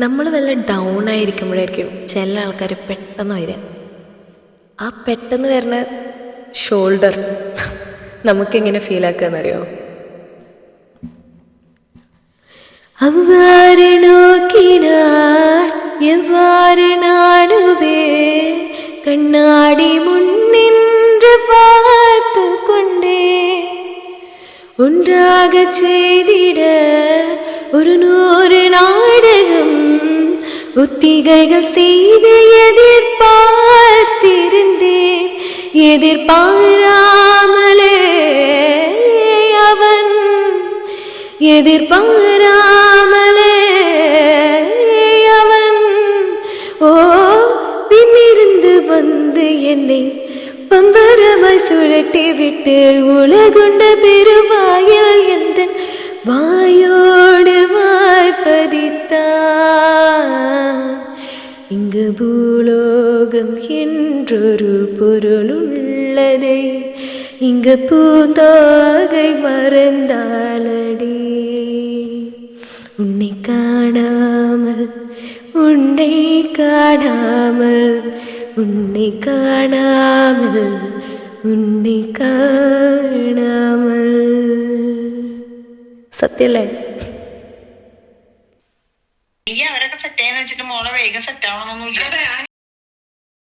നമ്മൾ വല്ല ഡൗൺ ആയിരിക്കുമ്പോഴായിരിക്കും ചില ആൾക്കാർ പെട്ടെന്ന് വരിക. ആ പെട്ടെന്ന് വരുന്ന ഷോൾഡർ നമുക്കെങ്ങനെ ഫീലാക്കാന്നറിയോ? அவ்வாறு நோக்கினார் எவ்வாறு நாடுவே கண்ணாடி முன்னின்று பார்த்து கொண்டே ஒன்றாக செய்திட ஒரு 100 நாடகம் ஒத்திகைகள் செய்து எதிர்பார்த்திருந்தேன். எதிர்பாராமலே அவன் எதிர்பாராமலே அவன் பின்னிருந்து வந்து என்னை பம்பரமாய் சுழட்டி விட்டு உலகுண்ட பெருவாயில் எந்த வாயோடு வாய்ப்பதித்தான். இங்கு பூலோகம் என்றொரு பொருளுள்ளதை இங்கு பூந்தோகை மறந்தாலடி. உன்னை காணாமல் உன்னை காணாமல் உன்னை காணாமல் உன்னை കാണാമൽ. സത്യല്ലേ? ഈ അവരൊക്കെ സെറ്റ് ചെയ്യാന്ന് വെച്ചിട്ട് മോളെ വേഗം സെറ്റ് ആവണമെന്നൊന്നുമില്ല.